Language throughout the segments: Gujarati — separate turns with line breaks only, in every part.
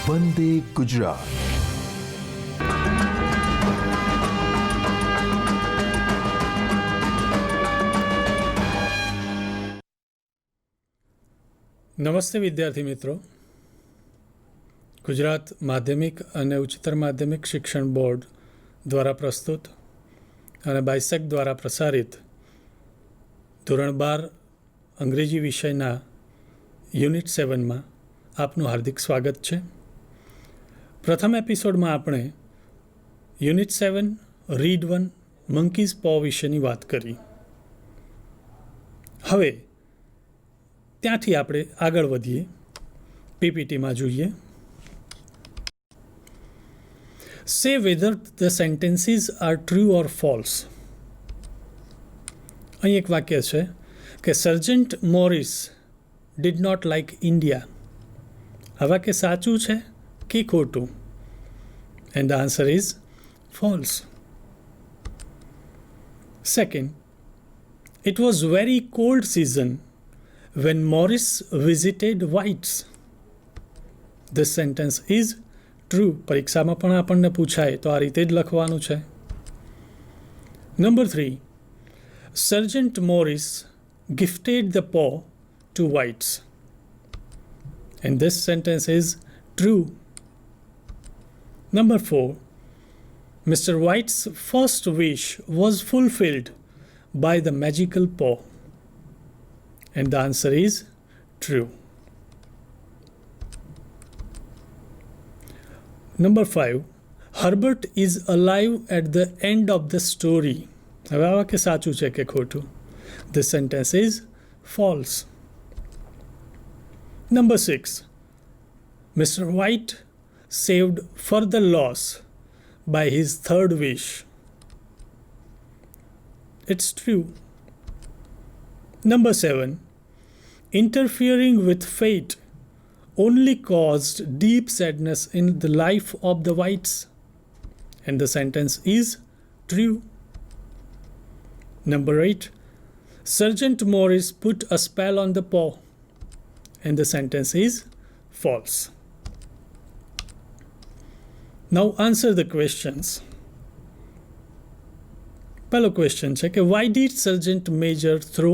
વંદે ગુજરાત.
નમસ્તે વિદ્યાર્થી મિત્રો. ગુજરાત માધ્યમિક અને ઉચ્ચતર માધ્યમિક શિક્ષણ બોર્ડ દ્વારા પ્રસ્તુત અને બાયસેક દ્વારા પ્રસારિત ધોરણ 12 અંગ્રેજી વિષયના યુનિટ 7માં આપનું હાર્દિક સ્વાગત છે. પ્રથમ એપિસોડમાં આપણે યુનિટ 7 રીડ 1 મંકીઝ પો વિશેની વાત કરી. હવે ત્યાંથી આપણે આગળ વધીએ. પીપીટીમાં જોઈએ. Say whether the sentences are true or false. અહીં એક વાક્ય છે કે સર્જન્ટ Morris did not like India. આ વાક્ય સાચું છે કે ખોટું? And the answer is false. Second, it was very cold season when Morris visited White's. This sentence is true. પરીક્ષામાં પણ આપણને પૂછાય તો આ રીતે જ લખવાનું છે. Number 3, Sergeant Morris gifted the paw to Whites. And this sentence is true. Number 4, Mr. White's first wish was fulfilled by the magical paw. And the answer is true. Number 5, Herbert is alive at the end of the story. હવે આ વાક્ય સાચું છે કે ખોટું? This sentence is false. Number 6, Mr. White saved further loss by his third wish. It's true. Number 7, interfering with fate only caused deep sadness in the life of the Whites. And the sentence is true. Number 8, Sergeant Morris put a spell on the paw. And the sentence is false. Now answer the questions. પહેલો ક્વેશ્ચન છે કે why did Sergeant Major throw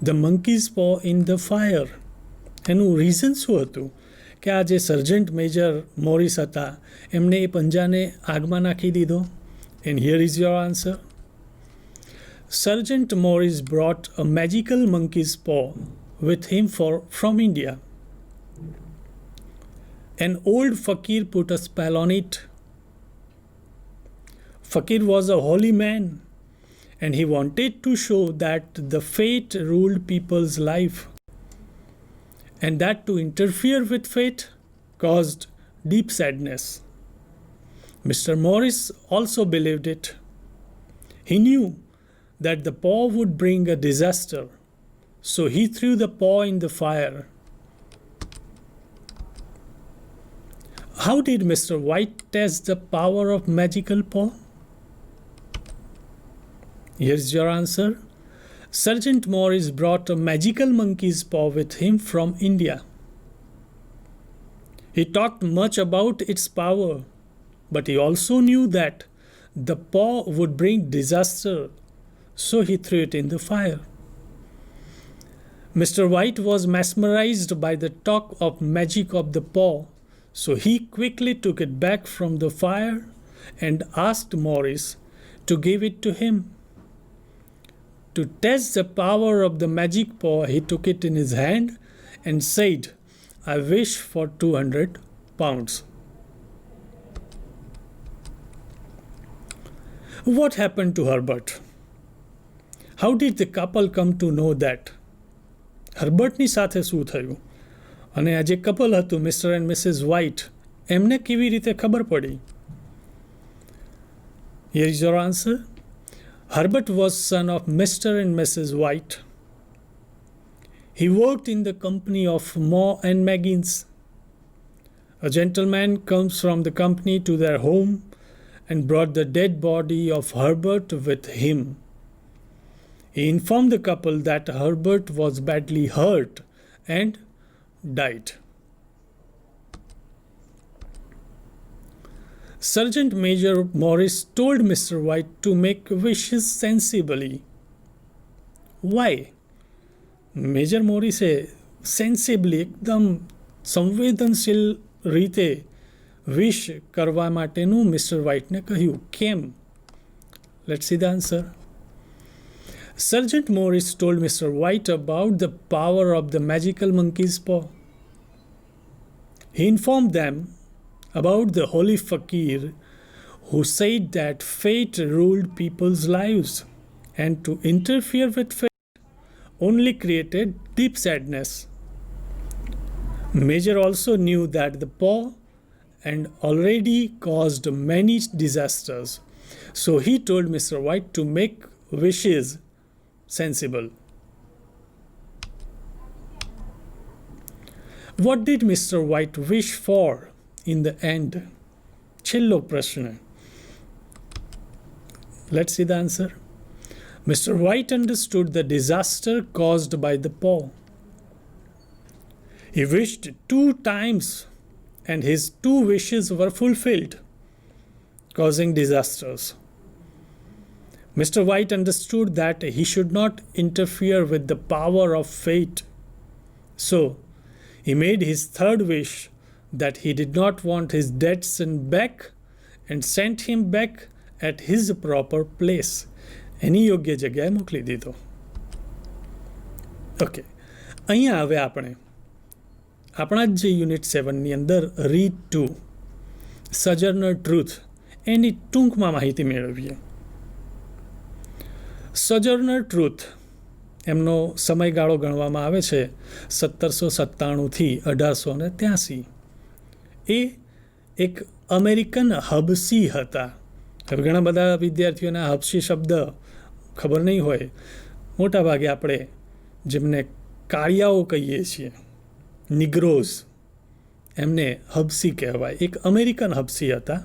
the monkey's paw in the fire? એનું રીઝન શું હતું કે આ જે સર્જન્ટ મેજર મોરિસ હતા એમને એ પંજાને આગમાં નાખી દીધો? And here is your answer. Sergeant Morris brought a magical monkey's paw with him from India. An old fakir put a spell on it. Fakir was a holy man and he wanted to show that the fate ruled people's life, and that to interfere with fate caused deep sadness. Mr. Morris also believed it. He knew that the paw would bring a disaster, so he threw the paw in the fire. How did Mr. White test the power of magical paw? Here's your answer. Sergeant Morris brought a magical monkey's paw with him from India. He talked much about its power, but he also knew that the paw would bring disaster, so he threw it in the fire. Mr. White was mesmerized by the talk of magic of the paw, so he quickly took it back from the fire and asked Morris to give it to him. To test the power of the magic paw, he took it in his hand and said, "I wish for 200 pounds." What happened to Herbert? How did the couple come to know that? હર્બર્ટની સાથે શું થયું અને આ જે કપલ હતું મિસ્ટર એન્ડ મિસિસ વ્હાઇટ એમને કેવી રીતે ખબર પડી? Here is your answer. Herbert was son of Mr. and Mrs. White. He worked in the company of Moore and Maggins. A gentleman comes from the company to their home and brought the dead body of Herbert with him. He informed the couple that Herbert was badly hurt and died. Sergeant Major Morris told Mr. White to make wishes sensibly. Why? Major મોરિસે સેન્સિબલી એકદમ સંવેદનશીલ રીતે વિશ કરવા માટેનું મિસ્ટર વ્હાઇટને કહ્યું. કેમ? Let's see the answer. Sergeant Morris told Mr. White about the power of the magical monkey's paw. He informed them about the holy fakir who said that fate ruled people's lives, and to interfere with fate only created deep sadness. Major also knew that the paw and already caused many disasters, so he told Mr. White to make wishes sensible. What did Mr. White wish for in the end? છેલ્લો પ્રશ્ન. Let's see the answer. Mr. White understood the disaster caused by the paw. He wished 2 times and his 2 wishes were fulfilled, causing disasters. Mr. White understood that he should not interfere with the power of fate. So, he made his 3rd wish that he did not want his dead son back and sent him back at his proper place. એની યોગ્ય જગ્યાએ મોકલી દીધો. ઓકે, અહીંયા હવે આપણે આપણા જે યુનિટ 7ની અંદર રીડ 2 સજર્નર ટ્રુથ એની ટૂંકમાં માહિતી મેળવીએ. સજર્નર ટ્રુથ એમનો સમયગાળો ગણવામાં આવે છે 1797થી 1883. એ એક અમેરિકન હબસી હતા. હવે ઘણા બધા વિદ્યાર્થીઓને હબસી શબ્દ ખબર નહીં હોય. મોટાભાગે આપણે જેમને કાળિયાઓ કહીએ છીએ, નિગ્રોઝ, એમને હબસી કહેવાય. એક અમેરિકન હબસી હતા.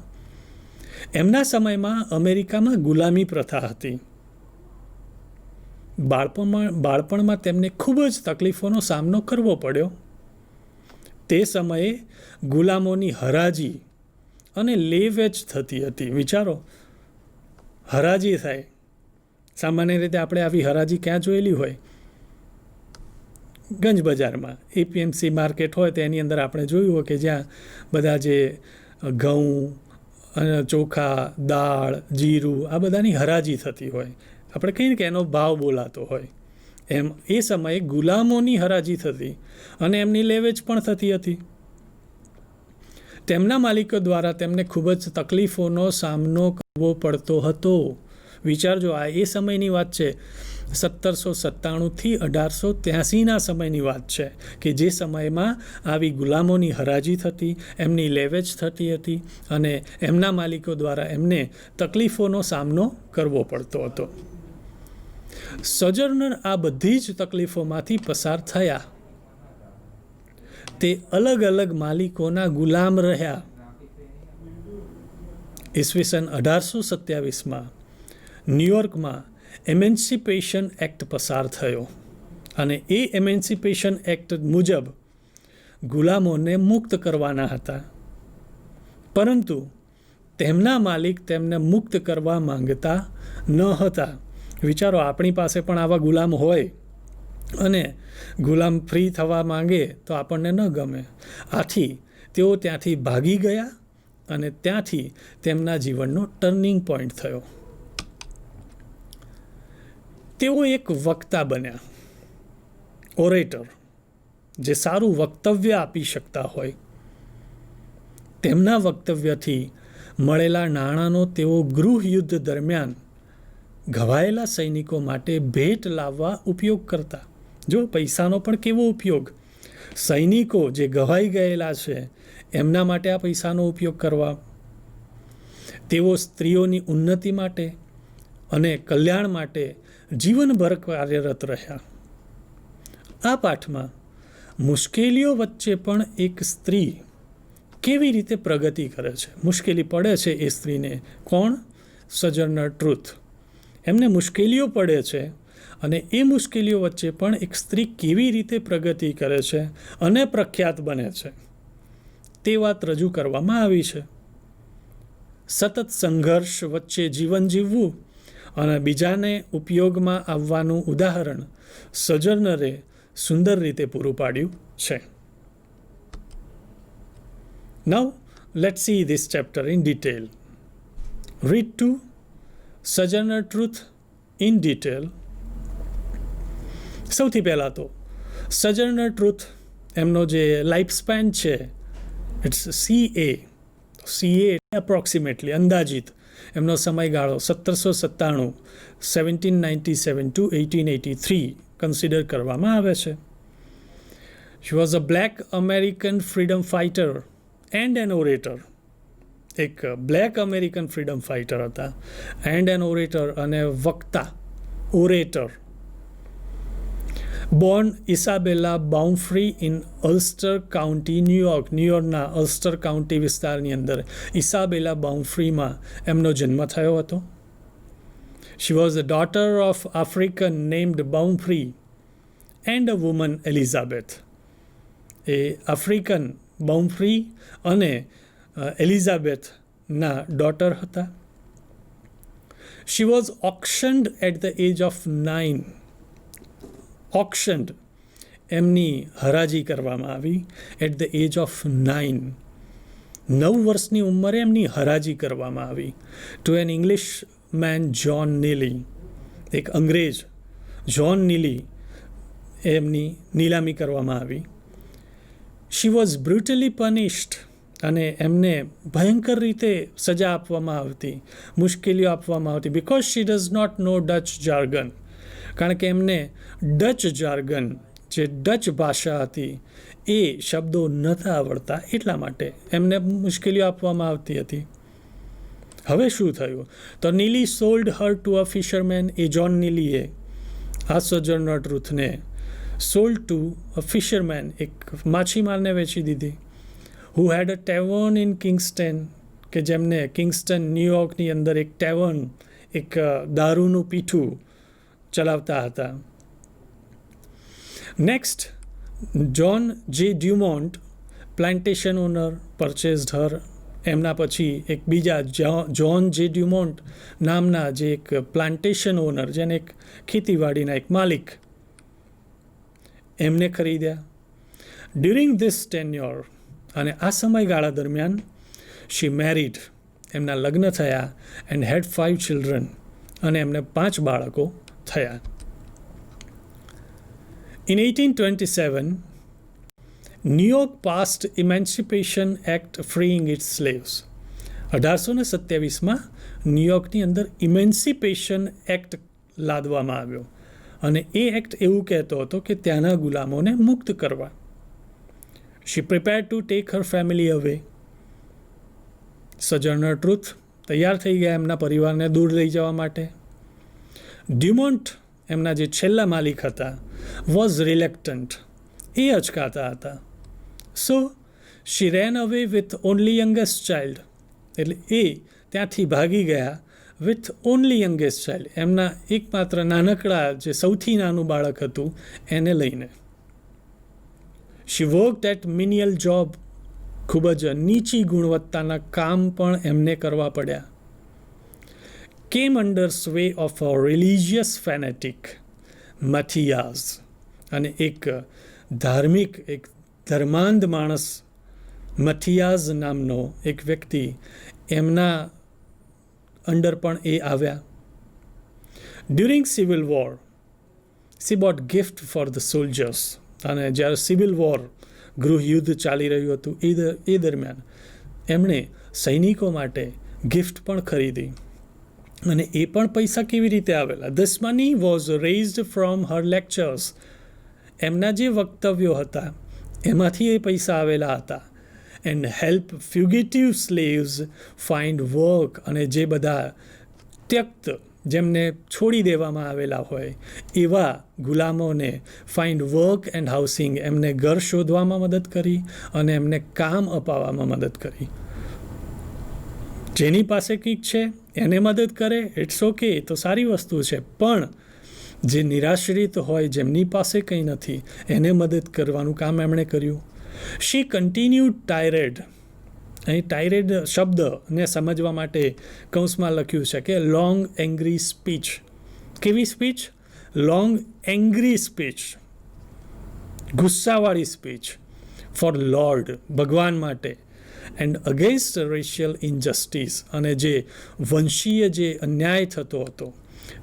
એમના સમયમાં અમેરિકામાં ગુલામી પ્રથા હતી. બાળપણમાં તેમને ખૂબ જ તકલીફોનો સામનો કરવો પડ્યો. તે સમયે ગુલામોની હરાજી અને લે વેચ થતી હતી. વિચારો, હરાજી થાય. સામાન્ય રીતે આપણે આવી હરાજી ક્યાં જોયેલી હોય? ગંજ બજારમાં એપીએમસી માર્કેટ હોય તો એની અંદર આપણે જોયું હોય કે જ્યાં બધા જે ઘઉં, ચોખા, દાળ, જીરું આ બધાની હરાજી થતી હોય. આપણે કહીએ કે એનો ભાવ બોલાતો હોય. એમ એ સમયે ગુલામોની હરાજી થતી અને એમની લેવેચ પણ થતી હતી. તેમના માલિકો દ્વારા તેમને ખૂબ જ તકલીફોનો સામનો કરવો પડતો હતો. વિચારજો, આ એ સમયની વાત છે, 1797થી 1883ના સમયની વાત છે કે જે સમયમાં આવી ગુલામોની હરાજી થતી, એમની લેવેચ થતી હતી અને એમના માલિકો દ્વારા એમને તકલીફોનો સામનો કરવો પડતો હતો. સજર્નર આ બધી જ તકલીફોમાંથી પસાર થયા. તે અલગ અલગ માલિકોના ગુલામ રહ્યા. ઈસવીસન 1827માં ન્યૂયોર્કમાં એમેન્સિપેશન એક્ટ પસાર થયો અને એ એમેન્સિપેશન એક્ટ મુજબ ગુલામોને મુક્ત કરવાના હતા. પરંતુ તેમના માલિક તેમને મુક્ત કરવા માંગતા ન હતા. વિચારો, આપણી પાસે પણ આવા ગુલામ હોય અને ગુલામ ફ્રી થવા માંગે તો આપણને ન ગમે. આથી તેઓ ત્યાંથી ભાગી ગયા અને ત્યાંથી તેમના જીવનનો ટર્નિંગ પોઈન્ટ થયો. તેઓ એક વક્તા બન્યા, ઓરેટર, જે સારું વક્તવ્ય આપી શકતા હોય. તેમના વક્તવ્યથી મળેલા નાણાંનો તેઓ ગૃહ યુદ્ધ દરમિયાન ઘવાયેલા સૈનિકો માટે ભેટ લાવવા ઉપયોગ કરતા. જો પૈસાનો પણ કેવો ઉપયોગ! સૈનિકો જે ઘવાઈ ગયેલા છે એમના માટે આ પૈસાનો ઉપયોગ કરવા. તેઓ સ્ત્રીઓની ઉન્નતિ માટે અને કલ્યાણ માટે જીવનભર કાર્યરત રહ્યા. આ પાઠમાં મુશ્કેલીઓ વચ્ચે પણ એક સ્ત્રી કેવી રીતે પ્રગતિ કરે છે, મુશ્કેલી પડે છે એ સ્ત્રીને. કોણ? સજર્નર ટ્રુથ. એમને મુશ્કેલીઓ પડે છે અને એ મુશ્કેલીઓ વચ્ચે પણ એક સ્ત્રી કેવી રીતે પ્રગતિ કરે છે અને પ્રખ્યાત બને છે તે વાત રજૂ કરવામાં આવી છે. સતત સંઘર્ષ વચ્ચે જીવન જીવવું અને બીજાને ઉપયોગમાં આવવાનું ઉદાહરણ સજર્નરે સુંદર રીતે પૂરું પાડ્યું છે. Now let's see this chapter in detail. Read to Sojourner Truth in detail. સૌથી પહેલાં તો સજર્નર ટ્રુથ એમનો જે લાઈફ સ્પેન છે ઇટ્સ CA એપ્રોક્સિમેટલી અંદાજિત એમનો સમયગાળો 1797 ટુ 1883 કન્સિડર કરવામાં આવે છે. She was a black American freedom fighter and an orator. એક બ્લેક અમેરિકન ફ્રીડમ ફાઇટર હતા એન્ડ એન ઓરેટર અને વક્તા orator. Born Isabella Baumfree in Ulster County ન્યૂયોર્કના અલ્સ્ટર કાઉન્ટી વિસ્તારની અંદર ઇસાબેલા બાઉમ્ફ્રીમાં એમનો જન્મ થયો હતો. She was the daughter of African named Baumfree and a woman Elizabeth. એ આફ્રિકન બાઉમ્ફ્રી અને એલિઝાબેથના ડોટર હતા. She was auctioned at the age of 9. Auctioned એમની હરાજી કરવામાં આવી એટ ધ એજ ઓફ 9. 9 વર્ષની ઉંમરે એમની હરાજી કરવામાં આવી to an English man John Neely. એક અંગ્રેજ જ્હોન નીલી એમની નીલામી કરવામાં આવી. શી વોઝ બ્રુટલી પનિશ્ડ અને એમને ભયંકર રીતે સજા આપવામાં આવતી, મુશ્કેલીઓ આપવામાં આવતી because she does not know Dutch jargon. કારણ કે એમને ડચ જાર્ગન જે ડચ ભાષા હતી એ શબ્દો નહોતા આવડતા, એટલા માટે એમને મુશ્કેલીઓ આપવામાં આવતી હતી. હવે શું થયું તો Neely sold her to a fisherman. એ જ્હોન નીલીએ આ સોજર્નર ટ્રુથને સોલ્ડ ટુ અ ફિશરમેન, એક માછીમારને વેચી દીધી. હુ હેડ અ ટેવર્ન ઇન કિંગસ્ટન, કે જેમને કિંગસ્ટન ન્યૂયોર્કની અંદર એક ટેવર્ન, એક દારૂનું પીઠું ચલાવતા હતા. નેક્સ્ટ જ્હોન જે ડ્યુમોન્ટ પ્લાન્ટેશન ઓનર પરચેઝડ હર. એમના પછી એક બીજા જ્હોન જે ડ્યુમોન્ટ નામના જે એક પ્લાન્ટેશન ઓનર, જેને એક ખેતીવાડીના એક માલિક, એમને ખરીદ્યા. ડ્યુરિંગ ધીસ ટેન્યોર, અને આ સમયગાળા દરમિયાન શી મેરીડ, એમના લગ્ન થયા એન્ડ હેડ 5 ચિલ્ડ્રન, અને એમને 5 બાળકો થયા. In 1827 New York passed emancipation act freeing its slaves. 1827માં ન્યૂયોર્કની અંદર ઇમેન્સિપેશન એક્ટ લાદવામાં આવ્યો અને એ એક્ટ એવું કહેતો હતો કે ત્યાંના ગુલામોને મુક્ત કરવા. She prepared to take her family away. Sojourner truth તૈયાર થઈ ગયા એમના પરિવારને દૂર લઈ જવા માટે. ડ્યુમોન્ટ એમના જે છેલ્લા માલિક હતા વોઝ રિલેક્ટન્ટ, એ અચકાતા હતા. સો શી રેન અવે વિથ ઓનલી યંગેસ્ટ ચાઇલ્ડ. એટલે એ ત્યાંથી ભાગી ગયા વિથ ઓનલી યંગેસ્ટ ચાઇલ્ડ, એમના એકમાત્ર નાનકડા જે સૌથી નાનું બાળક હતું એને લઈને. શી વર્કડ એટ મિનિયલ જોબ. ખૂબ જ નીચી ગુણવત્તાના કામ પણ એમને કરવા પડ્યા. કેમ અંડર સ્વે ઓફ અ રિલિજિયસ ફેનેટિક મથિયાઝ. અને એક ધાર્મિક, એક ધર્માંધ માણસ મથિયાઝ નામનો એક વ્યક્તિ, એમના અંડર પણ એ આવ્યા. During civil war C boat gift for the soldiers. અને જ્યારે સિવિલ વોર, ગૃહયુદ્ધ ચાલી રહ્યું હતું એ દરમિયાન એમણે સૈનિકો માટે ગિફ્ટ પણ ખરીદી. અને એ પણ પૈસા કેવી રીતે આવેલા? This money was raised from her lectures. એમના જે વક્તવ્યો હતા એમાંથી એ પૈસા આવેલા હતા. And help fugitive slaves find work. અને જે બધા ત્યક્ત, જેમને છોડી દેવામાં આવેલા હોય એવા ગુલામોને ફાઇન્ડ વર્ક એન્ડ હાઉસિંગ, એમને ઘર શોધવામાં મદદ કરી અને એમને કામ અપાવવામાં મદદ કરી. જેની પાસે કંઈક છે એને મદદ કરે, ઇટ્સ ઓકે, એ તો સારી વસ્તુ છે. પણ જે નિરાશ્રિત હોય, જેમની પાસે કંઈ નથી, એને મદદ કરવાનું કામ એમણે કર્યું. She continued tirade. અહીં ટાયરેડ શબ્દને સમજવા માટે કૌંસમાં લખ્યું છે કે લોંગ એંગ્રી સ્પીચ. કેવી સ્પીચ? લોંગ એંગ્રી સ્પીચ, ગુસ્સાવાળી સ્પીચ ફોર લોર્ડ, ભગવાન માટે, એન્ડ અગેન્સ્ટ રેશિયલ ઇનજસ્ટિસ, અને જે વંશીય જે અન્યાય થતો હતો,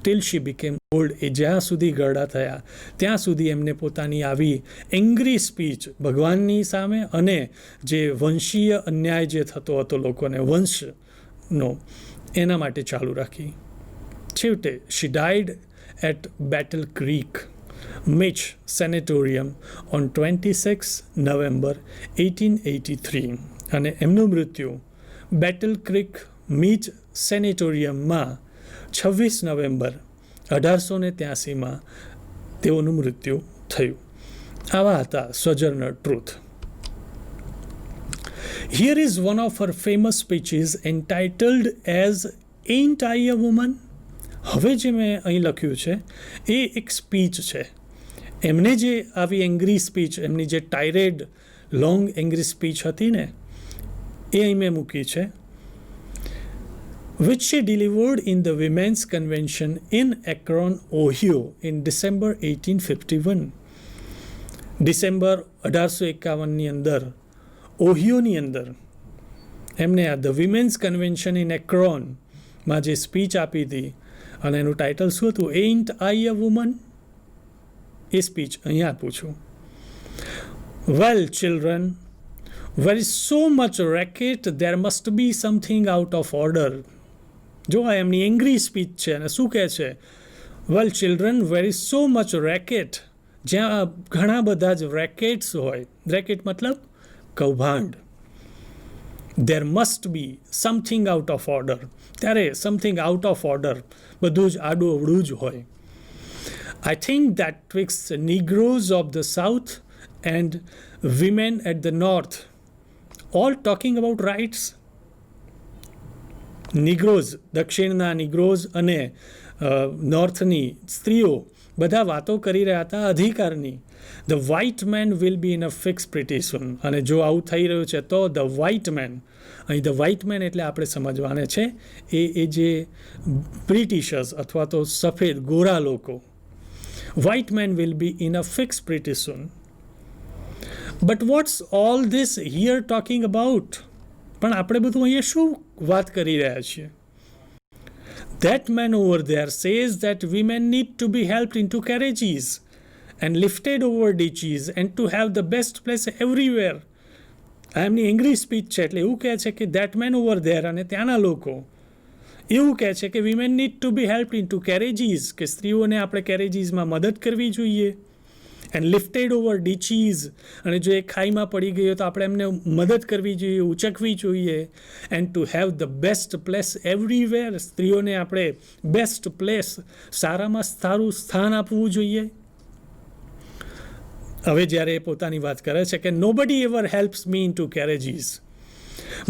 ટિલ શી બીકેમ ઓલ્ડ, એ જ્યાં સુધી ગરડા થયા ત્યાં સુધી એમને પોતાની આવી એંગ્રી સ્પીચ ભગવાનની સામે અને જે વંશીય અન્યાય જે થતો હતો લોકોને વંશનો, એના માટે ચાલુ રાખી. છેવટે she died at Battle Creek Mich sanatorium on 26 November 1883, અને એમનું મૃત્યુ બેટલ ક્રીક મિચ સેનેટોરિયમમાં 26 નવેમ્બર 1883માં તેઓનું મૃત્યુ થયું. આવા હતા Sojourner Truth. Here is one of her famous speeches entitled as Ain't I a Woman? હવે જે મેં અહીં લખ્યું છે એ એક સ્પીચ છે. એમને જે આવી એંગ્રી સ્પીચ, એમની જે ટાયરેડ લોંગ એંગ્રી સ્પીચ હતી ને, એ અહીં મેં મૂકી છે. which she delivered in the Women's Convention in Akron, Ohio in December 1851. December 1851ની અંદર ઓહિયોની અંદર એમને આ ધ વિમેન્સ કન્વેન્શન ઇન એક્રોનમાં જે સ્પીચ આપી હતી, અને એનું ટાઇટલ શું હતું? એઇન્ટ I a woman. A speech અહીંયા આપું છું. Well children, where is so much racket there must be something out of order. જો આ એમની એંગ્રી સ્પીચ છે, અને શું કહે છે? Well children, where is so much racket, જ્યાં ઘણા બધા જ રેકેટ્સ હોય. રેકેટ મતલબ કૌભાંડ. There must be something out of order, ત્યારે સમથિંગ આઉટ ઓફ ઓર્ડર, બધું જ આડું અવળું જ હોય. I think that twixt Negroes of the South and women at the North, all talking about rights. નિગ્રોઝ, દક્ષિણના નિગ્રોઝ અને નોર્થની સ્ત્રીઓ બધા વાતો કરી રહ્યા હતા અધિકારની. The white man will be in a fix pretty soon. અને જો આવું થઈ રહ્યું છે તો ધ વ્હાઇટ મેન, અહીં ધ વ્હાઇટ મેન એટલે આપણે સમજવાને છે એ જે બ્રિટિશર્સ અથવા તો સફેદ ગોરા લોકો, white man will be in a fix pretty soon. But what's all this here talking about? પણ આપણે બધું અહીંયા શું વાત કરી રહ્યા છીએ? That man over there says that women need to be helped into carriages and lifted over ditches and to have the best place everywhere. આ એમની એંગ્રી સ્પીચ છે, એટલે એવું કહે છે કે that man over there, અને ત્યાંના લોકો એવું કહે છે કે women need to be help into carriages, કે સ્ત્રીઓને આપણે કેરેજીસમાં મદદ કરવી જોઈએ. એન્ડ લિફ્ટેડ ઓવર ડીચીઝ, અને જો એ ખાઈમાં પડી ગયો તો આપણે એમને મદદ કરવી જોઈએ, ઉચકવી જોઈએ. And to have the best place everywhere, સ્ત્રીઓને આપણે બેસ્ટ પ્લેસ, સારામાં સારું સ્થાન આપવું જોઈએ. હવે જ્યારે એ પોતાની વાત કરે છે કે nobody ever helps me into carriages,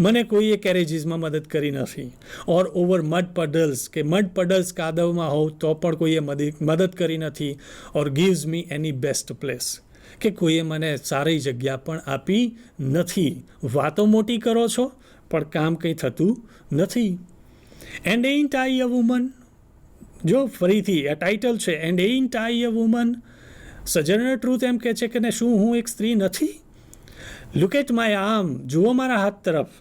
મને કોઈએ કેરેજીસમાં મદદ કરી નથી. ઓર ઓવર મડ પડલ્સ, કે મડ પડલ્સ કાદવમાં હોવ તો પણ કોઈએ મદદ કરી નથી. ઓર ગીવ્સ મી એની બેસ્ટ પ્લેસ, કે કોઈએ મને સારી જગ્યા પણ આપી નથી. વાતો મોટી કરો છો પણ કામ કંઈ થતું નથી. And ain't I a woman, જો ફરીથી આ ટાઇટલ છે and ain't I a woman. Sojourner Truth એમ કહે છે કે ને શું હું એક સ્ત્રી નથી? લુક એટ માય આર્મ, જુઓ મારા હાથ તરફ.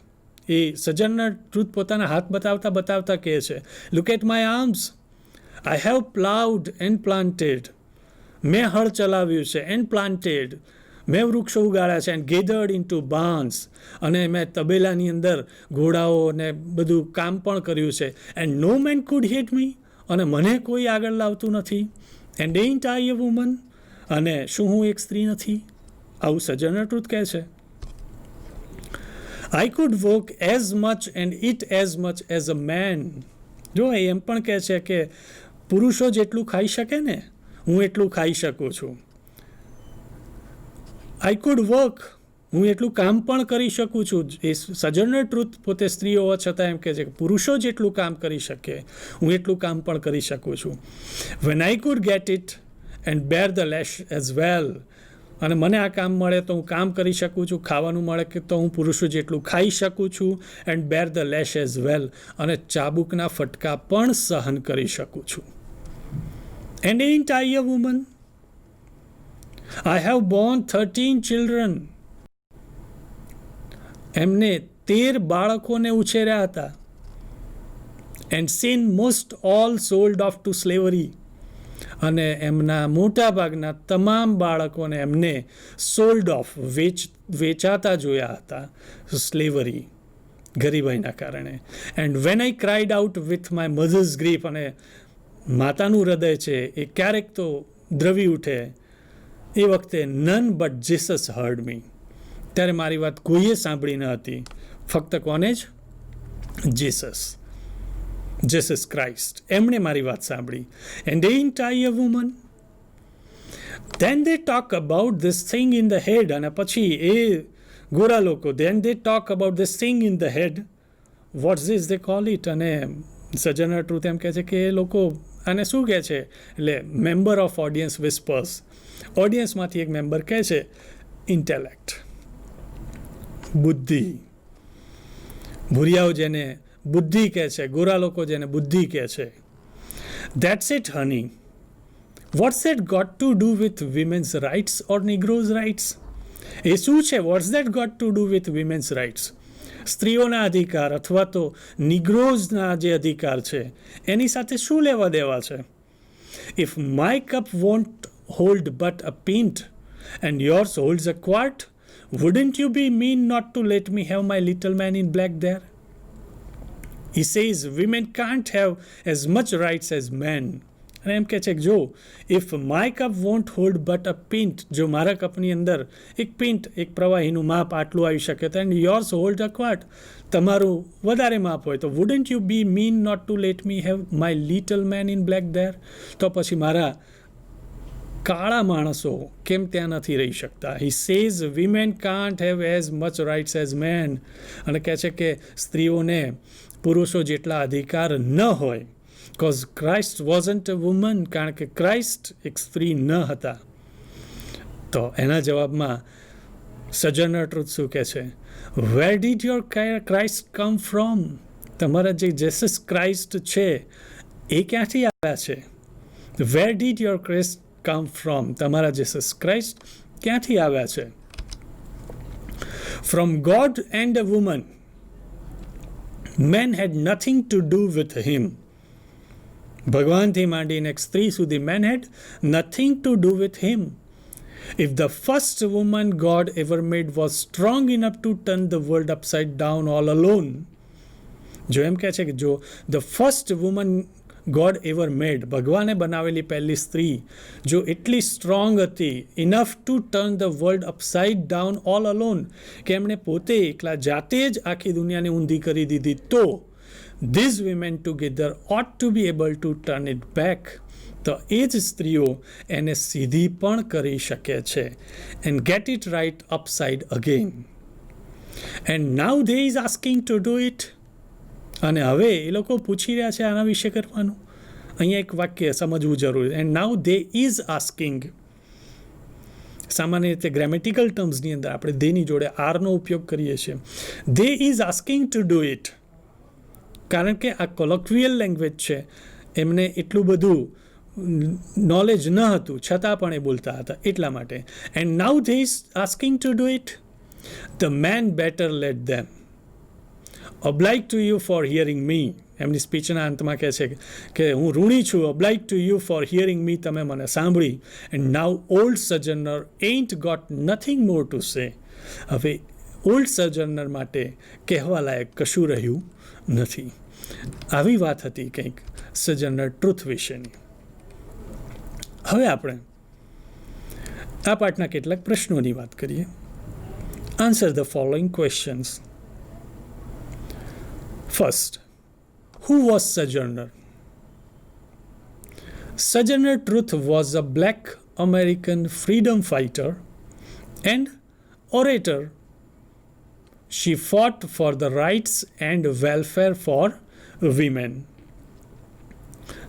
એ સજર્નર ટ્રુથ પોતાના હાથ બતાવતા બતાવતા કહે છે look at my arms, I have ploughed and planted. મેં હળ ચલાવ્યું છે, એન્ડ પ્લાન્ટેડ, મેં વૃક્ષો ઉગાડ્યા છે. એન્ડ ગેધર્ડ ઇન ટુ બાર્ન્સ, અને મેં તબેલાની અંદર ઘોડાઓ ને બધું કામ પણ કર્યું છે. And no man could hit me, અને મને કોઈ આગળ લાવતું નથી. And ain't I a woman, અને શું હું એક સ્ત્રી નથી? આવું સજર્નર ટ્રુથ કહે છે. I could walk as much and eat as much as a man. જો એમ પણ કહે છે કે પુરુષો જેટલું ખાઈ શકે ને, હું એટલું ખાઈ શકું છું. I could work, હું એટલું કામ પણ કરી શકું છું. એ સજર્નર ટ્રુથ પોતે સ્ત્રી હોવા છતાં એમ કહે છે કે પુરુષો જેટલું કામ કરી શકે, હું એટલું કામ પણ કરી શકું છું. When I could get it and bear the lash as well, અને મને આ કામ મળે તો હું કામ કરી શકું છું, ખાવાનું મળે કે તો હું પુરુષો જેટલું ખાઈ શકું છું, and bear the lash as well, અને ચાબુકના ફટકા પણ સહન કરી શકું છું. And ain't I a woman? I have borne 13 children. એમને 13 બાળકોને ઉછેર્યા હતા. And seen most all sold off to slavery. અને એમના મોટા ભાગના તમામ બાળકોને એમને સોલ્ડ ઓફ વેચાતા જોયા હતા, સ્લેવરી, ગરીબાઈના કારણે. And when I cried out with my mother's grief, અને માતાનું હૃદય છે એ ક્યારેક તો દ્રવી ઉઠે, એ વખતે નન બટ જીસસ હર્ડ મી, ત્યારે મારી વાત કોઈએ સાંભળી ન હતી, ફક્ત કોને જ? જીસસ ક્રાઇસ્ટ, એમણે મારી વાત સાંભળી. And ain't I a woman? Then they talk about this thing in the head, અને પછી એ ગોરા લોકો, then they talk about this thing in the head, what's this they call it? અને સજ્જનર ટ્રુથ એમ કહે છે કે એ લોકો આને શું કહે છે, એટલે મેમ્બર ઓફ ઓડિયન્સ વિસ્પર્સ, ઓડિયન્સમાંથી એક મેમ્બર કહે છે ઇન્ટેલેક્ટ, બુદ્ધિ. ભૂરિયાઓ જેને બુદ્ધિ કહે છે, ગોરા લોકો જેને બુદ્ધિ કહે છે. That's it, honey. What's that got to do with women's rights or Negroes' rights? એ શું છે? What's that got to do with women's rights? સ્ત્રીઓના અધિકાર અથવા તો નિગ્રોઝના જે અધિકાર છે એની સાથે શું લેવા દેવા છે? If my cup won't hold but a pint and yours holds a quart, wouldn't you be mean not to let me have my little man in black there? He says women can't have as much rights as men. અને એમ કહે છે કે જો if my cup want hold but અ પિન્ટ, જો મારા કપની અંદર એક પિન્ટ, એક પ્રવાહીનું માપ આટલું આવી શકે તો, and yours hold a quart, તમારું વધારે માપ હોય તો, wouldn't you be mean not to let me have my little man in black there, તો પછી મારા કાળા માણસો કેમ ત્યાં નથી રહી શકતા? He says women can't have as much rights as men, અને કહે છે કે સ્ત્રીઓને પુરુષો જેટલા અધિકાર ન હોય, કોઝ ક્રાઇસ્ટ વોઝન્ટ અ વુમન, કારણ કે ક્રાઇસ્ટ એક સ્ત્રી ન હતા. તો એના જવાબમાં સજનર ટ્રુથ શું કહે છે? Where did your Christ come from? તમારા જે જેસસ ક્રાઇસ્ટ છે એ ક્યાંથી આવ્યા છે? Where did your Christ come from? તમારા જેસસ ક્રાઇસ્ટ ક્યાંથી આવ્યા છે? From God and a woman. Men had nothing to do with him. ભગવાનથી માંડીને એક સ્ત્રી સુધી, men had nothing to do with him. If the first woman God ever made was strong enough to turn the world upside down all alone, જો એમ કહે છે કે જો the first woman God ever made, ભગવાને બનાવેલી પહેલી સ્ત્રી જો એટલી સ્ટ્રોંગ હતી, enough to turn the world upside down all alone, કે એમણે પોતે એકલા જાતે જ આખી દુનિયાને ઊંધી કરી દીધી, તો these women together ought to be able to turn it back, તો એ જ સ્ત્રીઓ એને સીધી પણ કરી શકે છે, and get it right upside again. And now they is asking to do it. અને હવે એ લોકો પૂછી રહ્યા છે આના વિશે કરવાનું. અહીંયા એક વાક્ય સમજવું જરૂરી. And now they is asking. સામાન્ય રીતે ગ્રામેટિકલ ટર્મ્સની અંદર આપણે ધેની જોડે આરનો ઉપયોગ કરીએ છીએ. They is asking to do it, કારણ કે આ કોલોક્વિયલ લેંગ્વેજ છે, એમને એટલું બધું નોલેજ ન હતું, છતાં પણ એ બોલતા હતા, એટલા માટે. And now they is asking to do it. The men better let them. oblige to you for hearing me. એમની સ્પીચના અંતમાં કહે છે કે હું ઋણી છું, oblige to you for hearing me, તમે મને સાંભળી. and now old sojourner ain't got nothing more to say. હવે ઓલ્ડ સજર્નર માટે કહેવા લાયક કશું રહ્યું નથી. આવી વાત હતી કંઈક સજર્નર ટ્રુથ વિશેની. હવે આપણે આ પાઠના કેટલાક પ્રશ્નોની વાત કરીએ. Answer the following questions. First, who was Sojourner? Sojourner Truth was a black American freedom fighter and orator. She fought for the rights and welfare for women.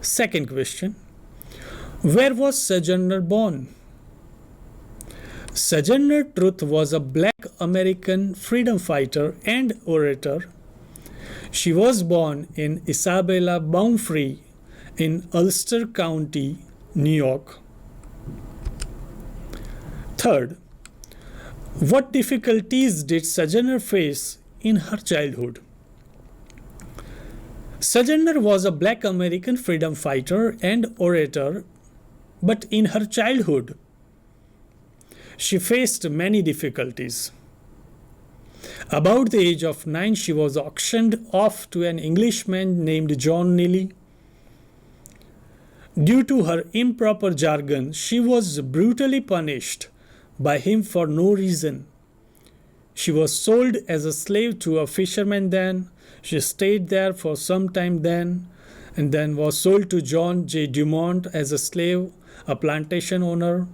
Second question, where was Sojourner born? Sojourner Truth was a black American freedom fighter and orator. She was born in Isabella Baumfree in Ulster County, New York. Third, what difficulties did Sojourner face in her childhood? Sojourner was a black American freedom fighter and orator, but in her childhood, she faced many difficulties. About the age of 9, she was auctioned off to an Englishman named John Neely. Due to her improper jargon, she was brutally punished by him for no reason. She was sold as a slave to a fisherman then. She stayed there for some time then, and then was sold to John J. Dumont as a slave, a plantation owner.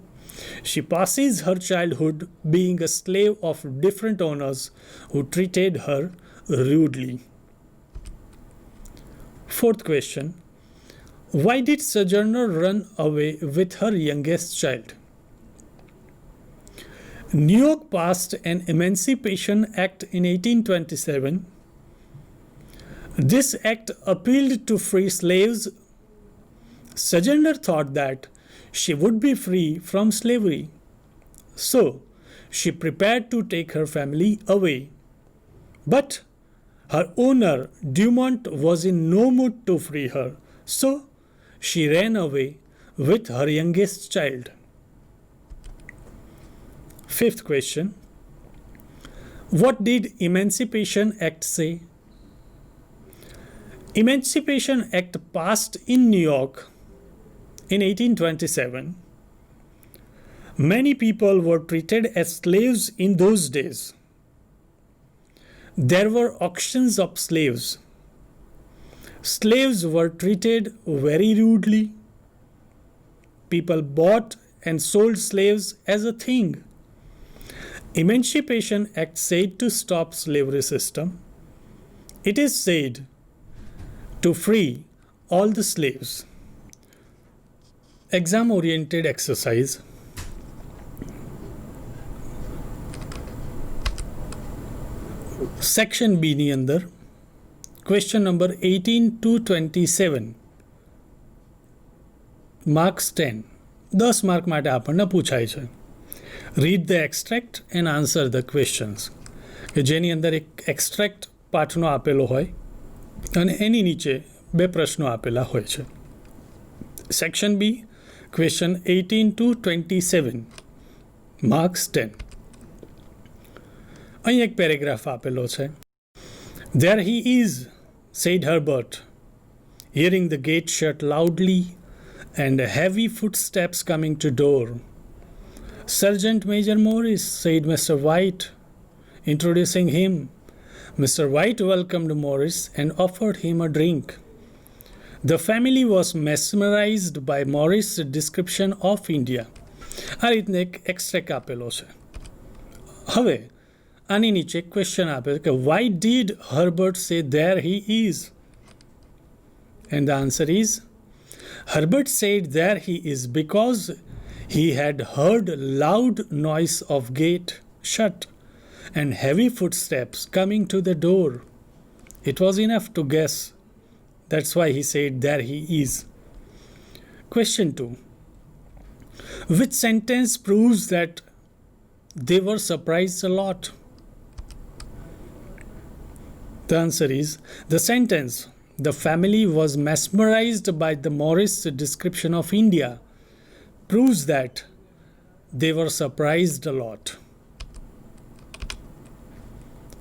She passes her childhood being a slave of different owners who treated her rudely. Fourth question. Why did Sojourner run away with her youngest child? New York passed an Emancipation Act in 1827. This act appealed to free slaves. Sojourner thought that she would be free from slavery. So, she prepared to take her family away. But her owner, Dumont, was in no mood to free her. So, she ran away with her youngest child. Fifth question. What did Emancipation Act say? Emancipation Act passed in New York in 1827. Many people were treated as slaves in those days. There were auctions of slaves. Slaves were treated very rudely. People bought and sold slaves as a thing. Emancipation Act said to stop slavery system. It is said to free all the slaves. Exam oriented exercise. Section B ની અંદર question number 18 to 27 marks 10 10 mark માટે આપણને પૂછાય છે. Read the extract and answer the questions. કે જેની અંદર એક એક્સ્ટ્રેક્ટ પાઠનો આપેલો હોય અને એની નીચે બે પ્રશ્નો આપેલા હોય છે. Section B, question 18 to 27, marks 10. અહીં એક પેરેગ્રાફ આપેલો છે. There he is, said Herbert, hearing the gate shut loudly and heavy footsteps coming to door. Sergeant Major Morris, said Mr. White, introducing him. Mr. White welcomed Morris and offered him a drink. The family was mesmerized by Morris' description of India. આ રીતને એક એક્સ્ટ્રેક્ટ આપેલો છે. હવે આની નીચે ક્વેશ્ચન આપેલો કે why did Herbert say there he is? And the answer is, Herbert said there he is because he had heard loud noise of gate shut and heavy footsteps coming to the door. It was enough to guess. That's why he said there he is. Question 2. Which sentence proves that they were surprised a lot? The answer is, the sentence, the family was mesmerized by the Morris description of India, proves that they were surprised a lot.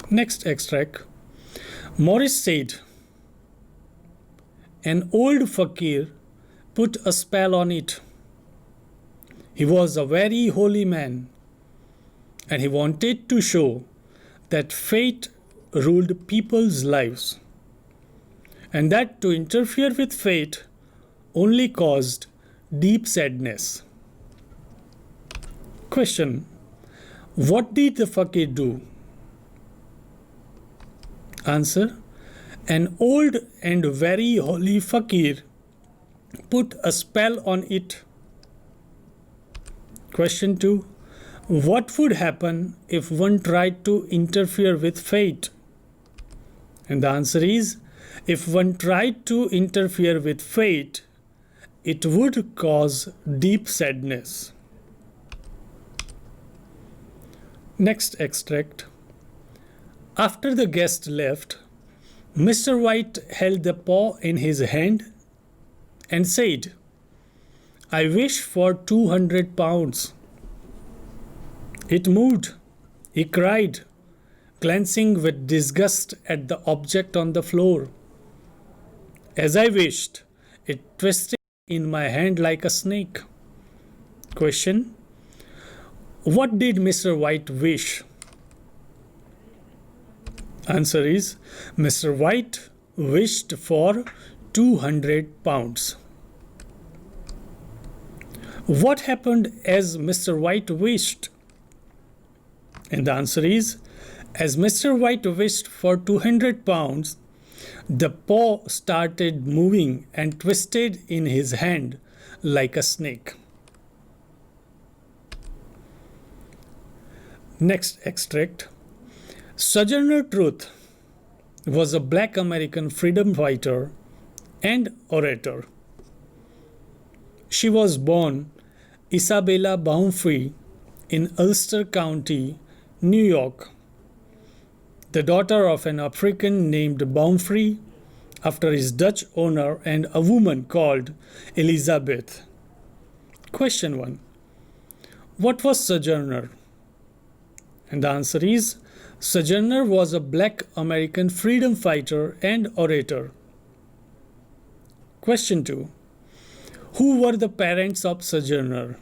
Next extract. Morris said, an old fakir put a spell on it. He was a very holy man, and he wanted to show that fate ruled people's lives, and that to interfere with fate only caused deep sadness. Question. What did the fakir do? Answer. An old and very holy fakir put a spell on it. Question 2. What would happen if one tried to interfere with fate? And the answer is, if one tried to interfere with fate, it would cause deep sadness. Next extract. After the guest left, Mr. White held the paw in his hand and said, "I wish for 200 pounds. It moved. He cried, glancing with disgust at the object on the floor. As I wished, it twisted in my hand like a snake. Question: what did Mr. White wish? Answer is, Mr. White wished for 200 pounds. What happened as Mr. White wished? And the answer is, as Mr. White wished for 200 pounds, the paw started moving and twisted in his hand like a snake. Next extract. Sojourner Truth was a black American freedom fighter and orator. She was born Isabella Baumfree in Ulster County, New York, the daughter of an African named Baumfree after his Dutch owner and a woman called Elizabeth. Question 1. What was Sojourner? And the answer is, Sojourner was a black American freedom fighter and orator. Question 2. Who were the parents of Sojourner?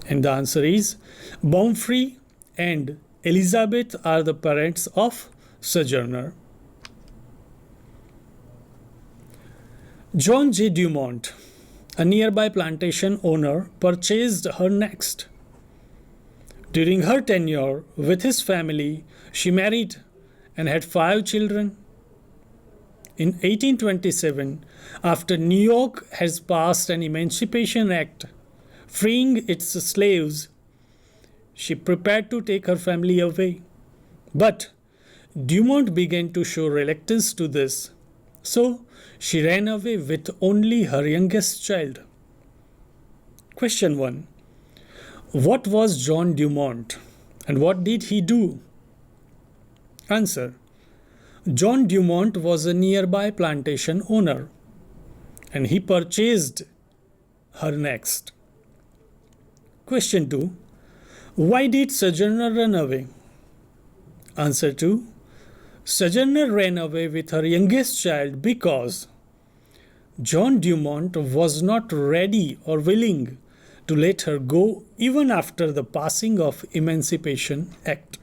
And the answer is, Baumfree and Elizabeth are the parents of Sojourner. John J. Dumont, a nearby plantation owner, purchased her next. During her tenure with his family, she married and had 5 children. In 1827, after New York has passed an Emancipation Act freeing its slaves, she prepared to take her family away. But Dumont began to show reluctance to this, so she ran away with only her youngest child. Question 1. What was John Dumont and what did he do? Answer. John Dumont was a nearby plantation owner and he purchased her next. Question 2. Why did Sojourner run away? Answer 2. Sojourner ran away with her youngest child because John Dumont was not ready or willing to let her go even after the passing of Emancipation Act.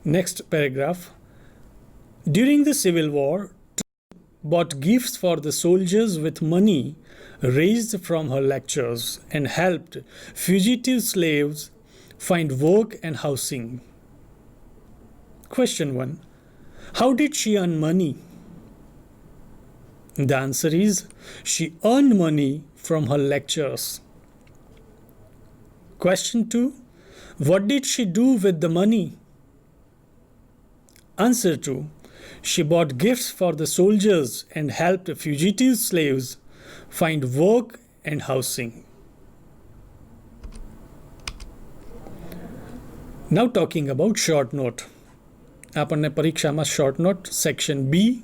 Next paragraph. During the Civil War, bought gifts for the soldiers with money raised from her lectures and helped fugitive slaves find work and housing. Question 1. How did she earn money? The answer is, she earned money from her lectures. Question 2. What did she do with the money? Answer 2. She bought gifts for the soldiers and helped fugitive slaves find work and housing. Now talking about short note. આપણને પરીક્ષામાં short note section B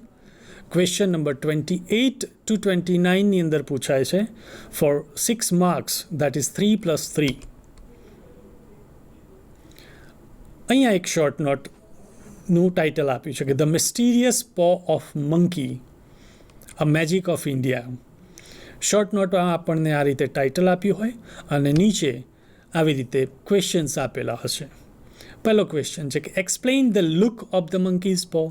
question number 28 to 29 ની અંદર પૂછાય છે for 6 marks, that is 3 plus 3. અહીંયા એક short note નું title આપ્યું છે કે The Mysterious Paw of Monkey, A Magic of India. Short નોટમાં આપણને આ રીતે ટાઇટલ આપ્યું હોય અને નીચે આવી રીતે ક્વેશ્ચન્સ આપેલા હશે. પહેલો ક્વેશ્ચન છે કે explain the look of the monkeys પો.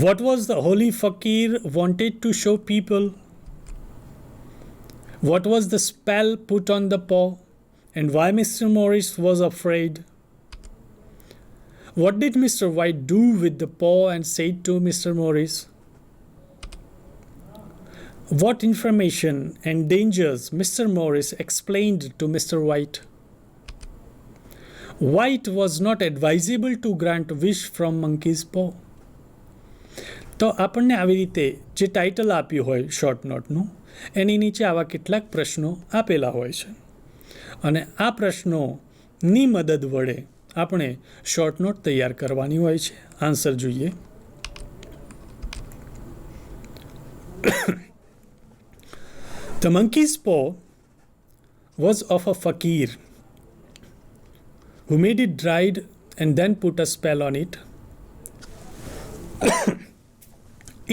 What was the holy fakir wanted to show people? What was the spell put on the paw and why Mr. Morris was afraid? What did Mr. White do with the paw and said to Mr. Morris? What information and dangers Mr. Morris explained to Mr. White? Why it was not advisable to grant wish from monkey's paw? તો આપણને આવી રીતે જે ટાઇટલ આપ્યું હોય શોર્ટ નોટનું એની નીચે આવા કેટલાક પ્રશ્નો આપેલા હોય છે અને આ પ્રશ્નોની મદદ વડે આપણે શોર્ટ નોટ તૈયાર કરવાની હોય છે. આન્સર જોઈએ. The monkey's paw was of a fakir who made it dried and then put a spell on it.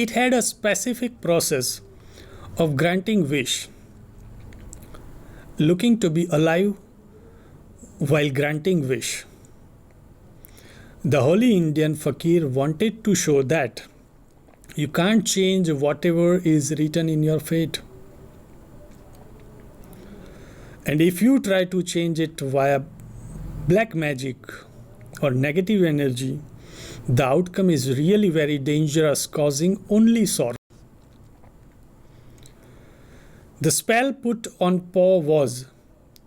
It had a specific process of granting wish, looking to be alive while granting wish. The holy Indian fakir wanted to show that you can't change whatever is written in your fate. And if you try to change it via black magic or negative energy, the outcome is really very dangerous, causing only sorrow. The spell put on paw was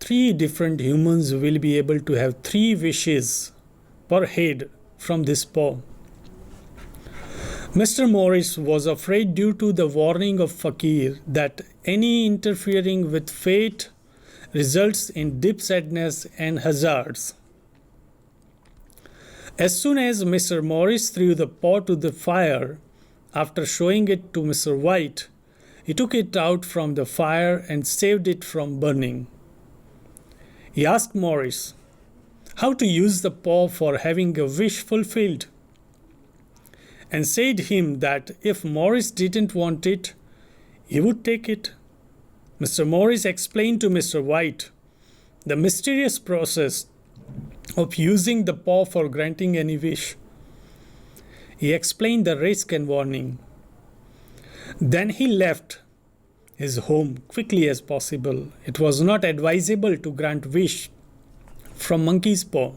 3 different humans will be able to have 3 wishes per head from this paw. Mr. Morris was afraid due to the warning of Fakir that any interfering with fate results in deep sadness and hazards. As soon as Mr. Morris threw the paw to the fire, after showing it to Mr. White, he took it out from the fire and saved it from burning. He asked Morris how to use the paw for having a wish fulfilled, and said him that if Morris didn't want it, he would take it. Mr. Morris explained to Mr. White the mysterious process of using the paw for granting any wish. He explained the risk and warning. Then he left his home quickly as possible. It was not advisable to grant wish from monkey's paw,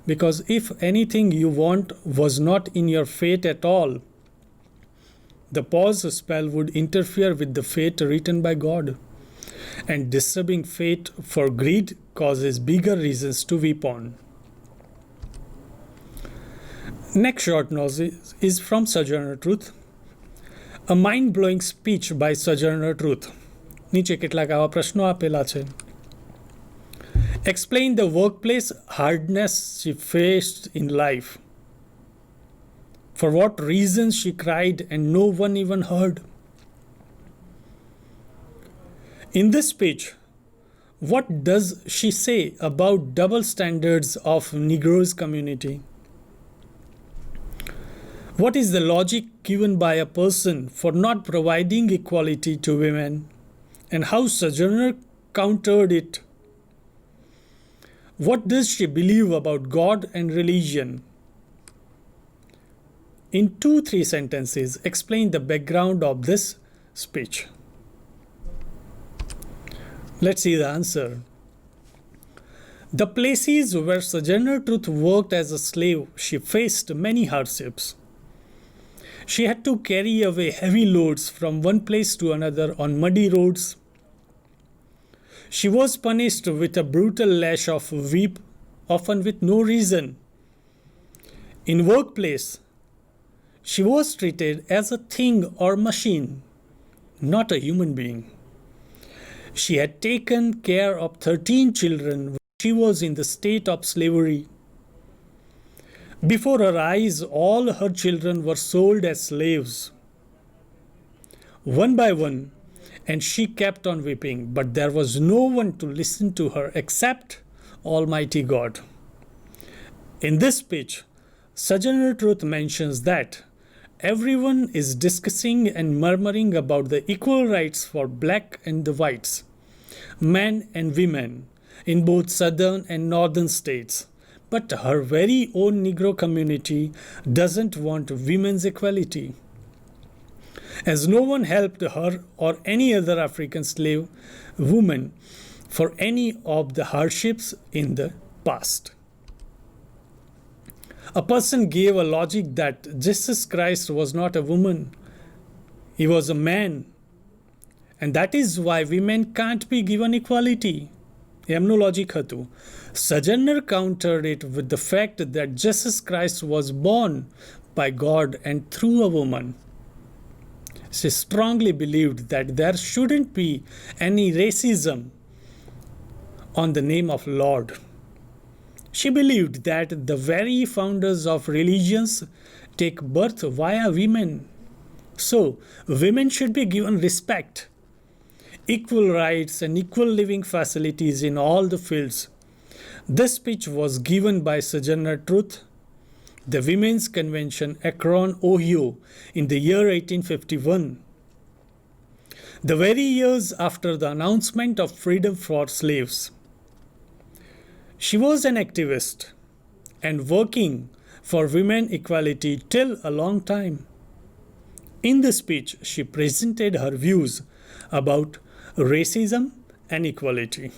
because if anything you want was not in your fate at all, the paw's spell would interfere with the fate written by God, and disturbing fate for greed causes bigger reasons to weep on. Next short note is from Sojourner Truth. A mind-blowing speech by Sojourner Truth. નીચે કેટલાક આવા પ્રશ્નો આપેલા છે. Explain the workplace hardness she faced in life. For what reasons she cried and no one even heard. In this speech, what does she say about double standards of Negroes community? What is the logic given by a person for not providing equality to women, and how Sojourner countered it? What does she believe about God and religion? In 2-3 sentences, explain the background of this speech. Let's see the answer. The places where Sojourner Truth worked as a slave, she faced many hardships. She had to carry away heavy loads from one place to another on muddy roads. She was punished with a brutal lash of whip, often with no reason. In workplace, she was treated as a thing or machine, not a human being. She had taken care of 13 children when she was in the state of slavery. Before her eyes, all her children were sold as slaves, one by one, and she kept on weeping, but there was no one to listen to her except Almighty God. In this speech, Sojourner Truth mentions that everyone is discussing and murmuring about the equal rights for black and the whites, men and women, in both southern and northern states. But her very own Negro community doesn't want women's equality, as no one helped her or any other African slave woman for any of the hardships in the past. A person gave a logic that Jesus Christ was not a woman, he was a man and that is why women can't be given equality. એમનું લોજિક હતું. Sojourner countered it with the fact that Jesus Christ was born by God and through a woman. She strongly believed that there shouldn't be any racism on the name of Lord. She believed that the very founders of religions take birth via women. So, women should be given respect, equal rights, and equal living facilities in all the fields. This speech was given by Sojourner Truth, the Women's Convention, Akron, Ohio, in the year 1851. The very years after the announcement of freedom for slaves. She was an activist and working for women equality till a long time. In the speech, she presented her views about racism and equality.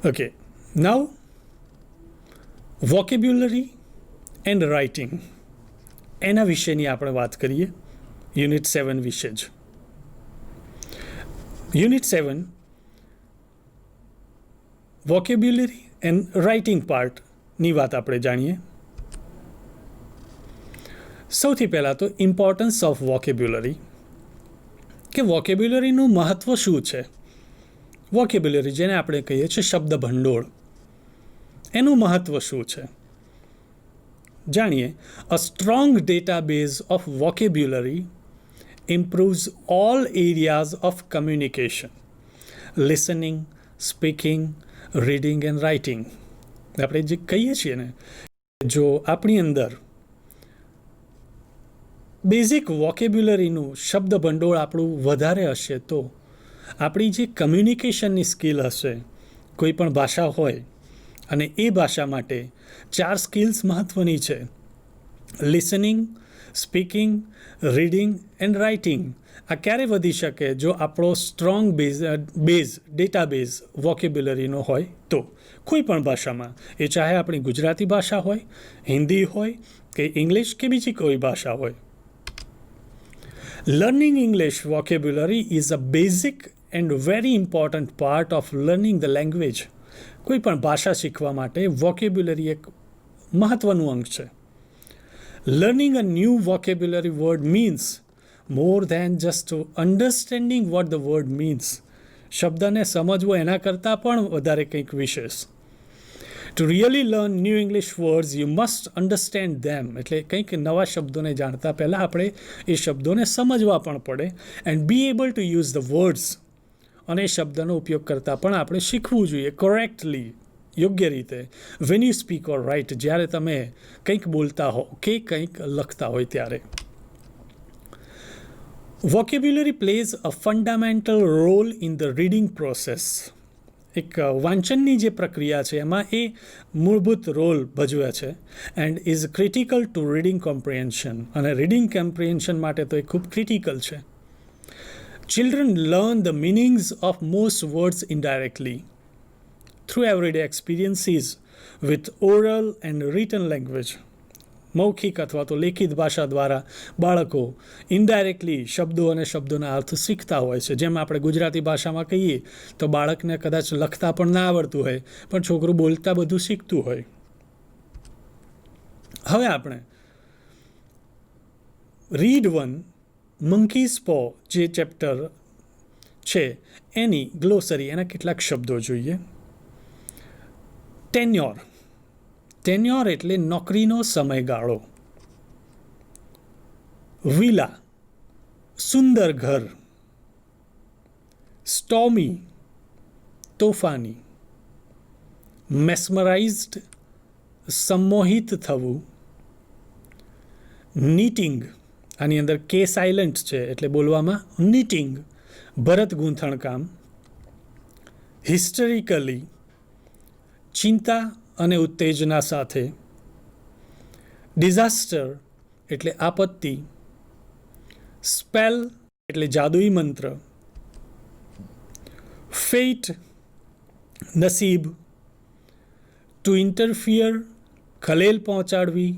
Okay, now vocabulary and writing. એના વિશેની આપણે વાત કરીએ યુનિટ 7 વિશે જ. યુનિટ 7 વોકેબ્યુલરી એન્ડ રાઇટિંગ પાર્ટની વાત આપણે જાણીએ. સૌથી પહેલાં તો ઇમ્પોર્ટન્સ ઓફ વોકેબ્યુલરી, કે વોકેબ્યુલરીનું મહત્ત્વ શું છે. વોકેબ્યુલરી જેને આપણે કહીએ છીએ શબ્દ ભંડોળ, એનું મહત્ત્વ શું છે જાણીએ. A strong database of vocabulary improves all areas of communication: listening, speaking, reading and writing. આપણે જે કહીએ છીએ ને, જો આપણી અંદર બેઝિક વોકેબ્યુલરીનું શબ્દ ભંડોળ આપણું વધારે હશે તો આપણી જે કમ્યુનિકેશનની સ્કિલ હશે, કોઈ પણ ભાષા હોય અને એ ભાષા માટે 4 સ્કિલ્સ મહત્ત્વની છે: listening, speaking, reading and writing. આ ક્યારે વધી શકે? જો આપણો સ્ટ્રોંગ ડેટાબેઝ વોકેબ્યુલરીનો હોય તો કોઈ પણ ભાષામાં, એ ચાહે આપણી ગુજરાતી ભાષા હોય, હિન્દી હોય કે ઇંગ્લિશ કે બીજી કોઈ ભાષા હોય. Learning English vocabulary is a basic and very important part of learning the language. કોઈ પણ ભાષા શીખવા માટે વોકેબ્યુલરી એક મહત્ત્વનું અંગ છે. Learning a new vocabulary word means more than just understanding what the word means. શબ્દને સમજવો એના કરતાં પણ વધારે કંઈક વિશેષ. To really learn new English words, you must understand them. એટલે કંઈક નવા શબ્દોને જાણતા પહેલાં આપણે એ શબ્દોને સમજવા પણ પડે. And be able to use the words. અને એ શબ્દનો ઉપયોગ કરતાં પણ આપણે શીખવું જોઈએ કરેક્ટલી, યોગ્ય રીતે. When you speak or write, જ્યારે તમે કંઈક બોલતા હો કે કંઈક લખતા હોય ત્યારે. Vocabulary plays a fundamental role in the reading process. એક વાંચનની જે પ્રક્રિયા છે એમાં એ મૂળભૂત રોલ ભજવે છે. And is critical to reading comprehension. અને રીડિંગ કોમ્પ્રિહેન્શન માટે તો એ ખૂબ ક્રિટિકલ છે. Children learn the meanings of most words indirectly through everyday experiences with oral and written language. મૌખિક અથવા તો લેખિત ભાષા દ્વારા બાળકો ઇનડાયરેક્ટલી શબ્દો અને શબ્દોના અર્થ શીખતા હોય છે. જેમ આપણે ગુજરાતી ભાષામાં કહીએ તો બાળકને કદાચ લખતા પણ ના આવડતું હોય, પણ છોકરું બોલતા બધું શીખતું હોય. હવે આપણે રીડ 1 મંકીઝ પો જે ચેપ્ટર છે એની ગ્લોસરી, એના કેટલાક શબ્દો જોઈએ. ટેન્યોર. ટેન્યોર એટલે નોકરીનો સમયગાળો. વિલા, સુંદર ઘર. સ્ટોમી, તોફાની. મેસ્મરાઇઝડ, સંમોહિત થવું. નીટિંગ, આની અંદર કે સાયલન્ટ છે એટલે બોલવામાં નીટિંગ, ભરત ગૂંથણ કામ. હિસ્ટેરિકલી, ચિંતા અને ઉત્તેજના સાથે. ડિઝાસ્ટર એટલે આપત્તિ. સ્પેલ એટલે જાદુઈ મંત્ર. ફેટ, નસીબ. ટુ ઇન્ટરફિયર, ખલેલ પહોંચાડવી.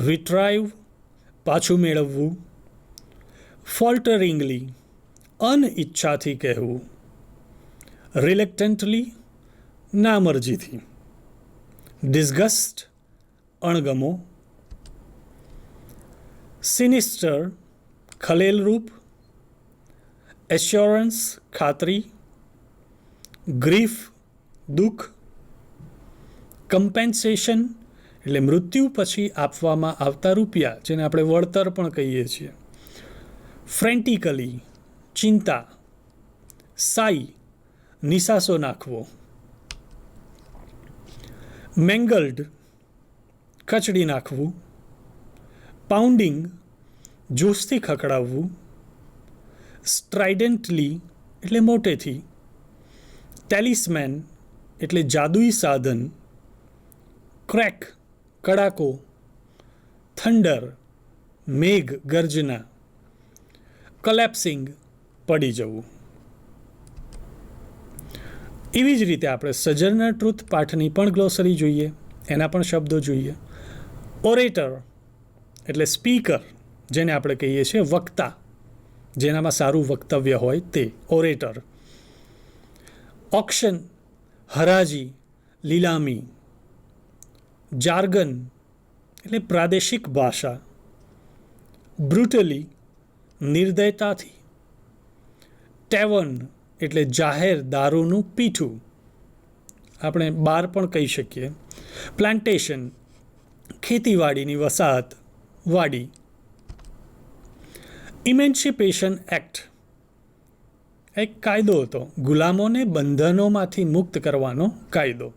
રિટ્રાઈવ, પાછું મેળવવું, ફોલ્ટરિંગલી અનઈચ્છાથી કહેવું, રિલેક્ટન્ટલી નામરજીથી, ડિસ્ગસ્ટ અણગમો, સિનિસ્ટર ખલેલરૂપ, એશ્યોરન્સ ખાતરી, ગ્રીફ દુઃખ, કમ્પેન્સેશન એટલે મૃત્યુ પછી આપવામાં આવતા રૂપિયા જેને આપણે વળતર પણ કહીએ છીએ, ફ્રેન્ટિકલી ચિંતા, સાઈ નિસાસો નાખવો, મેંગલ્ડ કચડી નાખવું, પાઉન્ડિંગ જોશથી ખખડાવવું, સ્ટ્રાઇડન્ટલી એટલે મોટેથી, ટેલિસ્મેન એટલે જાદુઈ સાધન, ક્રેક કડાકો, થંડર મેઘ ગર્જના, કલેપ્સિંગ પડી જવું. એવી જ રીતે આપણે સજર્નર ટ્રુથ પાઠની પણ ગ્લોસરી જોઈએ, એના પણ શબ્દો જોઈએ. ઓરેટર એટલે સ્પીકર, જેને આપણે કહીએ છીએ વક્તા, જેનામાં સારું વક્તવ્ય હોય તે ઓરેટર. ઓક્શન હરાજી, લીલામી. જાર્ગન એટલે પ્રાદેશિક ભાષા, બ્રુટલી નિર્દયતાથી, ટેવર્ન એટલે જાહેર દારૂનું પીઠું, આપણે બાર પણ કહી શકીએ, પ્લાન્ટેશન ખેતીવાડીની વસાહત, વાડી. ઇમેન્સિપેશન એક્ટ એક કાયદો હતો, ગુલામોને બંધનોમાંથી મુક્ત કરવાનો કાયદો.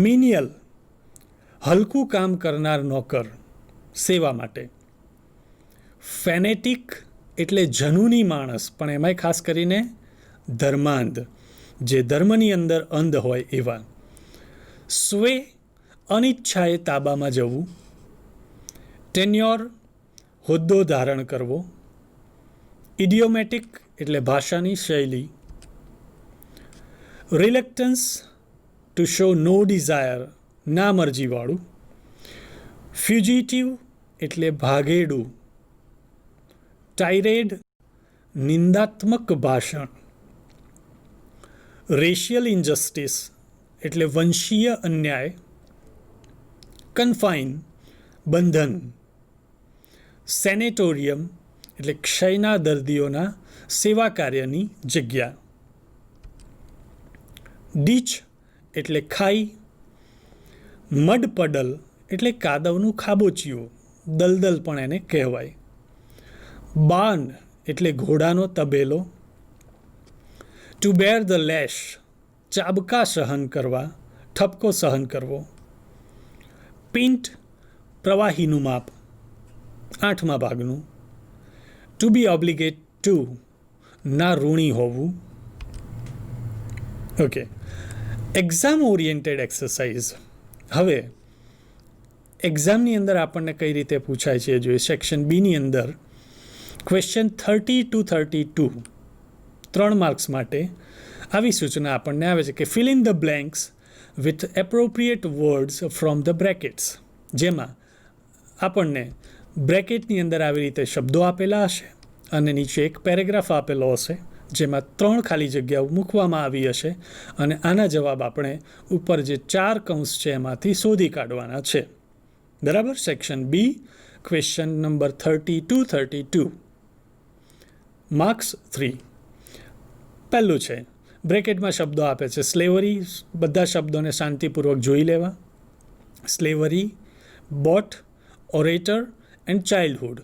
મિનિયલ હલકું કામ કરનાર નોકર, સેવા માટે. ફેનેટિક એટલે જનૂની માણસ, પણ એમાંય ખાસ કરીને ધર્માંધ, જે ધર્મની અંદર અંધ હોય એવા. સ્વે અનિચ્છાએ તાબામાં જવું. ટેન્યોર હોદ્દો ધારણ કરવો. ઇડિયોમેટિક એટલે ભાષાની શૈલી. રિલેક્ટન્સ ટુ શો નો ડિઝાયર ના મરજીવાળું. ફ્યુજિટિવ એટલે ભાગેડું. ટાઇરેડ નિંદાત્મક ભાષણ. રેશિયલ ઇન્જસ્ટિસ એટલે વંશીય અન્યાય. કન્ફાઇન બંધન. સેનેટોરિયમ એટલે ક્ષયના દર્દીઓના સેવા કાર્યની જગ્યા. ડીચ એટલે ખાઈ. મડ પડલ એટલે કાદવનું ખાબોચિયું, દલદલ પણ એને કહેવાય. બાન એટલે ઘોડાનો તબેલો. ટુ બેર ધ લેશ ચાબકા સહન કરવા, ઠપકો સહન કરવો. પિન્ટ પ્રવાહીનું માપ, 8મા ભાગનું. ટુ બી ઓબ્લિગેટ ટુ ના ઋણી હોવું. Okay, exam oriented exercise. હવે એક્ઝામની અંદર આપણને કઈ રીતે પૂછાય છે જોઈએ. સેક્શન બીની અંદર ક્વેશ્ચન 30 to 32 3 માર્ક્સ માટે આવી સૂચના આપણને આવે છે કે fill in the blanks with appropriate words from the brackets. જેમાં આપણને બ્રેકેટની અંદર આવી રીતે શબ્દો આપેલા હશે અને નીચે એક પેરેગ્રાફ આપેલો હશે જેમાં 3 ખાલી જગ્યાઓ મૂકવામાં આવી હશે અને આના જવાબ આપણે ઉપર જે 4 કૌંસ છે એમાંથી શોધી કાઢવાના છે. બરાબર. Section B, question number 30 to 32, marks 3. પહેલું છે, બ્રેકેટમાં શબ્દો આપે છે સ્લેવરી. બધા શબ્દોને શાંતિપૂર્વક જોઈ લેવા. Slavery, boat, orator and childhood.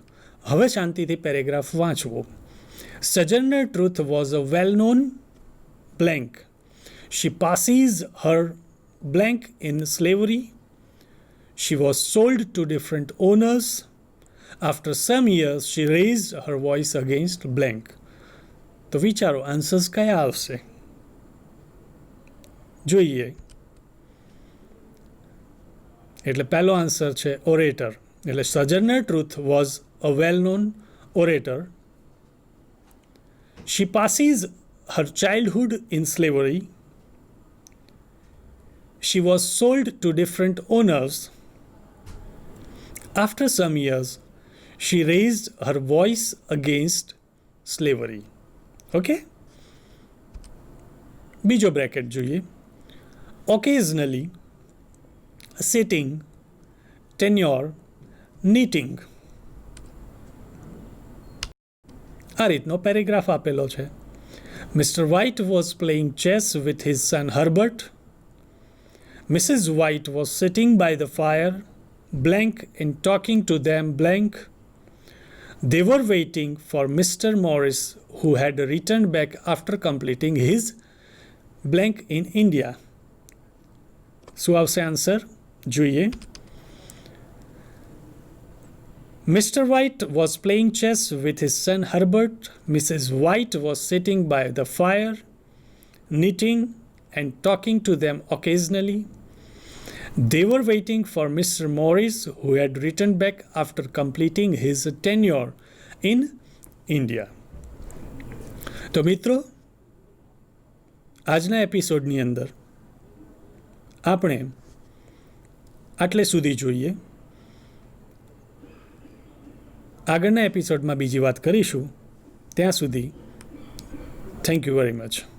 હવે શાંતિથી paragraph વાંચવો. Sojourner Truth was a well-known blank. She passes her blank in slavery. She was sold to different owners. After some years, she raised her voice against blank. તો વિચારો આન્સર્સ કયા આવશે જોઈએ. એટલે પહેલો આન્સર છે ઓરેટર. એટલે Sojourner Truth was a well-known orator. She passes her childhood in slavery. She was sold to different owners. After some years, she raised her voice against slavery. Okay? બીજો બ્રેકેટ જોઈએ. Occasionally, sitting, tenure, knitting. આ રીતનો પેરેગ્રાફ આપેલો છે. Mr. White was playing chess with his son Herbert. Mrs. White was sitting by the fire, blank, and talking to them, blank. They were waiting for Mr. Morris, who had returned back after completing his blank in India. શું આવશે આન્સર? જોઈએ. Mr. White was playing chess with his son Herbert. Mrs. White was sitting by the fire, knitting and talking to them occasionally. They were waiting for Mr. Morris, who had returned back after completing his tenure in India. તો મિત્રો, આજના એપિસોડની અંદર આપણે આટલે સુધી જોઈએ. આગળના એપિસોડમાં બીજી વાત કરીશું. ત્યાં સુધી થેન્ક યુ વેરી મચ.